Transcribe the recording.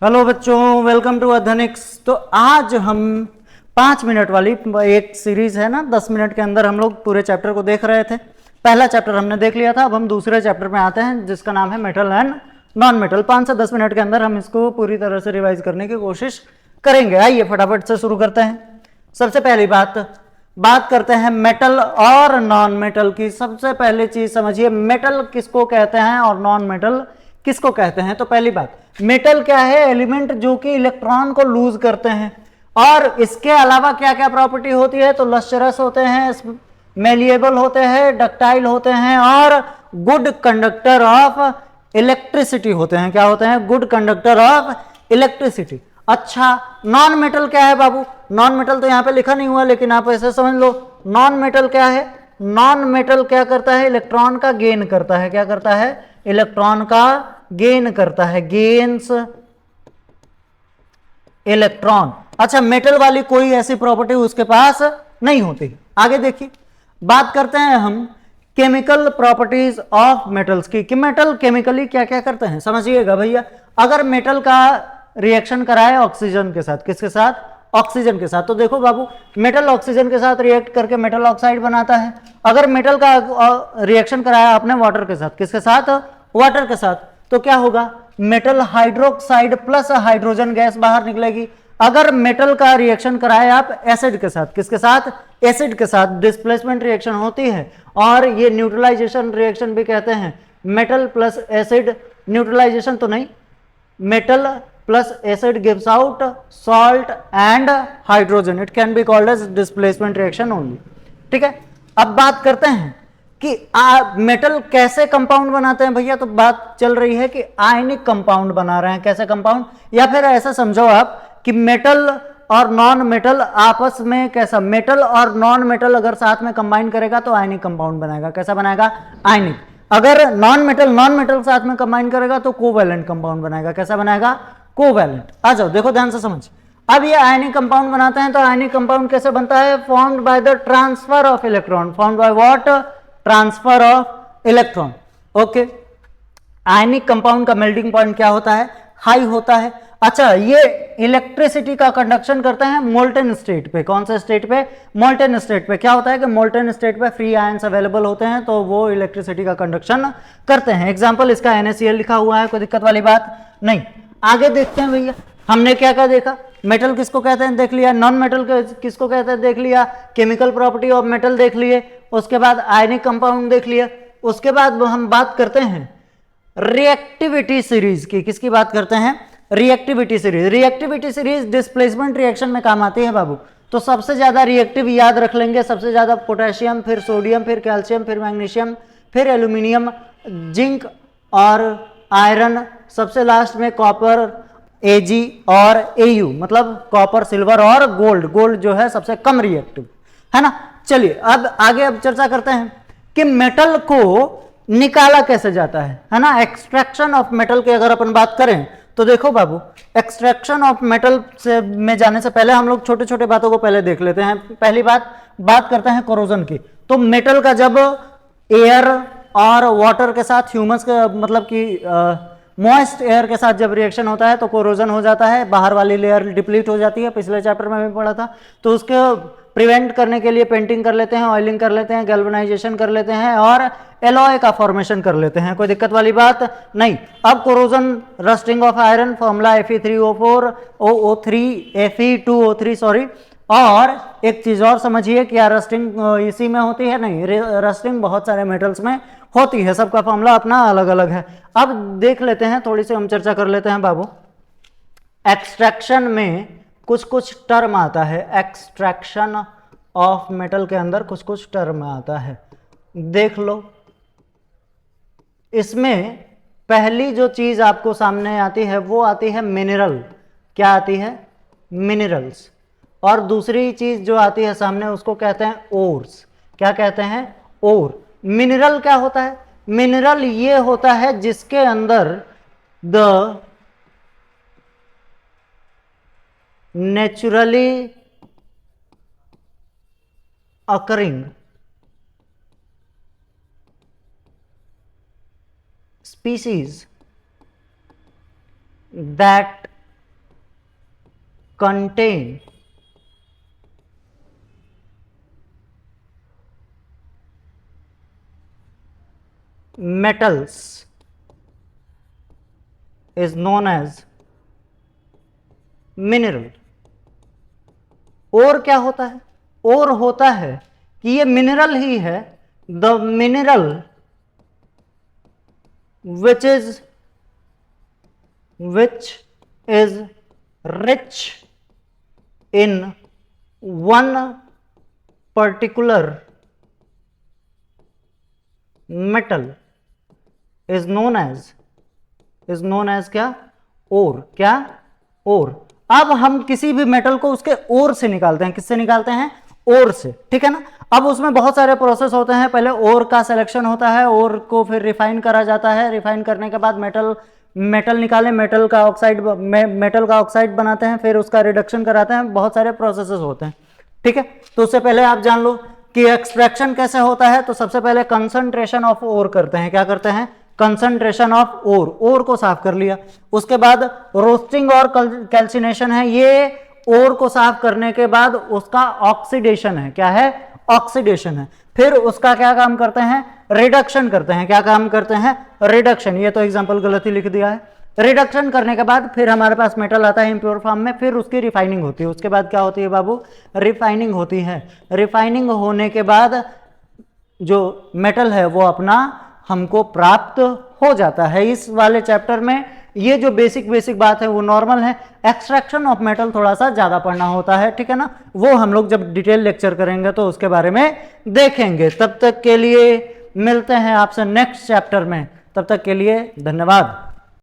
Hello बच्चों, welcome to अध्यनिक्स। तो आज हम 5 मिनट वाली एक सीरीज है ना, 10 मिनट के अंदर हम लोग पूरे चैप्टर को देख रहे थे। पहला चैप्टर हमने देख लिया था, अब हम दूसरे चैप्टर में आते हैं जिसका नाम है मेटल एंड नॉन मेटल। 5 से 10 मिनट के अंदर हम इसको पूरी तरह से रिवाइज करने की कोशिश करेंगे। आइए फटाफट से शुरू करते हैं। सबसे पहली बात करते हैं मेटल और नॉन मेटल की। सबसे पहली चीज समझिए, मेटल किसको कहते हैं और नॉन मेटल किसको कहते हैं। तो पहली बात, मेटल क्या है? एलिमेंट जो कि इलेक्ट्रॉन को लूज करते हैं। और इसके अलावा क्या क्या प्रॉपर्टी होती है? तो लस्टरस होते हैं, मेलिएबल होते हैं, डक्टाइल होते हैं और गुड कंडक्टर ऑफ इलेक्ट्रिसिटी होते हैं। क्या होते हैं? Good conductor of electricity. अच्छा, नॉन मेटल क्या है बाबू? नॉन मेटल तो यहां पे लिखा नहीं हुआ, लेकिन आप ऐसे समझ लो, नॉन मेटल क्या है? नॉन मेटल क्या करता है? इलेक्ट्रॉन का गेन करता है। क्या करता है? इलेक्ट्रॉन का गेन करता है, गेन्स इलेक्ट्रॉन। अच्छा, मेटल वाली कोई ऐसी प्रॉपर्टी उसके पास नहीं होती। आगे देखिए, बात करते हैं हम केमिकल प्रॉपर्टीज ऑफ मेटल्स की, कि मेटल केमिकली क्या क्या करते हैं। समझिएगा भैया, अगर मेटल का रिएक्शन कराए ऑक्सीजन के साथ, किसके साथ? ऑक्सीजन के साथ, तो देखो बाबू, मेटल ऑक्सीजन के साथ रिएक्ट करके मेटल ऑक्साइड बनाता है। अगर मेटल का रिएक्शन कराया आपने वाटर के साथ, किसके साथ? वाटर के साथ, तो क्या होगा? Metal hydroxide plus hydrogen gas बाहर निकलेगी। अगर मेटल का रिएक्शन कराए आप एसिड के साथ, किसके साथ? एसिड के साथ, डिस्प्लेसमेंट रिएक्शन होती है और ये न्यूट्रलाइजेशन रिएक्शन भी कहते हैं। मेटल प्लस एसिड, न्यूट्रलाइजेशन तो नहीं, metal plus acid gives out salt and hydrogen. It can be called as displacement reaction only. ठीक है, अब बात करते हैं कि मेटल कैसे कंपाउंड बनाते हैं भैया। तो बात चल रही है कि आयनिक कंपाउंड बना रहे हैं। कैसे कंपाउंड? या फिर ऐसा समझो आप कि मेटल और नॉन मेटल आपस में कैसा, मेटल और नॉन मेटल अगर साथ में कंबाइन करेगा तो आयनिक कंपाउंड बनाएगा। कैसा बनाएगा? आयनिक। अगर नॉन मेटल साथ में कंबाइन करेगा तो कोवैलेंट कंपाउंड बनाएगा। कैसा बनाएगा? कोवैलेंट। आ जाओ, देखो ध्यान से समझ। अब ये आयनिक कंपाउंड बनाते हैं, तो आयनिक कंपाउंड कैसे बनता है? Formed by the transfer of electron. Formed by what? Transfer of electron. Okay, ionic compound का मेल्टिंग पॉइंट क्या होता है? हाई होता है। अच्छा, ये इलेक्ट्रिसिटी का कंडक्शन करते हैं मोल्टेन स्टेट पे। कौन से स्टेट पे? मोल्टेन स्टेट पे। क्या होता है कि मोल्टेन स्टेट पे फ्री आयंस अवेलेबल होते हैं, तो वो इलेक्ट्रिसिटी का कंडक्शन करते हैं। एग्जांपल इसका NaCl लिखा हुआ है, कोई दिक्कत वाली बात नहीं। आगे देखते हैं भैया, हमने क्या क्या देखा? मेटल किसको कहते हैं देख लिया, नॉन मेटल किसको कहते हैं देख लिया, केमिकल प्रॉपर्टी ऑफ मेटल देख लिए, उसके बाद आयनिक कंपाउंड देख लिया। उसके बाद हम बात करते हैं रिएक्टिविटी सीरीज की। किसकी बात करते हैं? Reactivity series. Reactivity series displacement reaction में काम आती है बाबू। तो सबसे ज्यादा रिएक्टिव याद रख लेंगे, सबसे ज्यादा पोटेशियम, फिर सोडियम, फिर कैल्शियम, फिर मैग्नीशियम, फिर एल्यूमिनियम, जिंक और आयरन, सबसे लास्ट में कॉपर, Ag और Au, मतलब कॉपर, सिल्वर और गोल्ड। गोल्ड जो है सबसे कम रिएक्टिव है ना। चलिए अब आगे अब चर्चा करते हैं कि मेटल को निकाला कैसे जाता है ना। एक्सट्रैक्शन ऑफ मेटल की अगर अपन बात करें तो देखो बाबू, एक्सट्रैक्शन ऑफ मेटल से में जाने से पहले हम लोग छोटे छोटे बातों को पहले देख लेते हैं। पहली बात करते हैं कोरोजन की। तो मेटल का जब एयर और वाटर के साथ, ह्यूमस का मतलब कि मॉइस्ट एयर के साथ जब रिएक्शन होता है तो कोरोजन हो जाता है, बाहर वाली लेयर डिप्लीट हो जाती है। पिछले चैप्टर में भी पढ़ा था। तो उसके प्रिवेंट करने के लिए पेंटिंग कर लेते हैं, ऑयलिंग कर लेते हैं, गैल्वेनाइजेशन कर लेते हैं और एलॉय का फॉर्मेशन कर लेते हैं। कोई दिक्कत वाली बात नहीं। अब corrosion, rusting of iron, formula Fe3O4 OO3 Fe2O3 sorry. और एक चीज और समझिए, क्या रस्टिंग इसी में होती है? नहीं, रस्टिंग बहुत सारे मेटल्स में होती है, सबका फॉर्मूला अपना अलग अलग है। अब देख लेते हैं, थोड़ी सी हम चर्चा कर लेते हैं बाबू। एक्सट्रैक्शन में कुछ कुछ टर्म आता है, एक्सट्रैक्शन ऑफ मेटल के अंदर कुछ कुछ टर्म आता है, देख लो। इसमें पहली जो चीज आपको सामने आती है वो आती है मिनरल। क्या आती है? मिनरल्स। और दूसरी चीज जो आती है सामने उसको कहते हैं ओर्स। क्या कहते हैं? ओर। मिनरल क्या होता है? मिनरल ये होता है जिसके अंदर the naturally occurring species that contain metals is known as mineral। और क्या होता है? और होता है कि ये मिनरल ही है, the mineral which is rich in one particular metal is known as क्या? और क्या? और। अब हम किसी भी मेटल को उसके ओर से निकालते हैं। किससे निकालते हैं? ओर से, ठीक है ना। अब उसमें बहुत सारे प्रोसेस होते हैं। पहले ओर का सिलेक्शन होता है, ओर को फिर रिफाइन करा जाता है, रिफाइन करने के बाद मेटल निकाले, मेटल का ऑक्साइड बनाते हैं, फिर उसका रिडक्शन कराते हैं। बहुत सारे प्रोसेसेस होते हैं, ठीक है। तो उससे पहले आप जान लो कि एक्सट्रैक्शन कैसे होता है। तो सबसे पहले कंसंट्रेशन ऑफ ओर करते हैं। क्या करते हैं? कंसंट्रेशन ऑफ ओर को साफ कर लिया। उसके बाद रोस्टिंग और कैल्सिनेशन है। ये ओर को साफ करने के बाद उसका ऑक्सीडेशन है। क्या है? ऑक्सीडेशन है। फिर उसका क्या काम करते हैं? रिडक्शन करते हैं। क्या काम करते हैं? रिडक्शन। ये तो एग्जांपल गलत ही लिख दिया है। रिडक्शन करने के बाद फिर हमारे पास मेटल आता है इम्प्योर फॉर्म में, फिर उसकी रिफाइनिंग होती है। उसके बाद क्या होती है बाबू? रिफाइनिंग होती है। रिफाइनिंग होने के बाद जो मेटल है वो अपना हमको प्राप्त हो जाता है। इस वाले चैप्टर में ये जो बेसिक बात है वो नॉर्मल है। एक्सट्रैक्शन ऑफ मेटल थोड़ा सा ज्यादा पढ़ना होता है, ठीक है ना। वो हम लोग जब डिटेल लेक्चर करेंगे तो उसके बारे में देखेंगे। तब तक के लिए मिलते हैं आपसे नेक्स्ट चैप्टर में। तब तक के लिए धन्यवाद।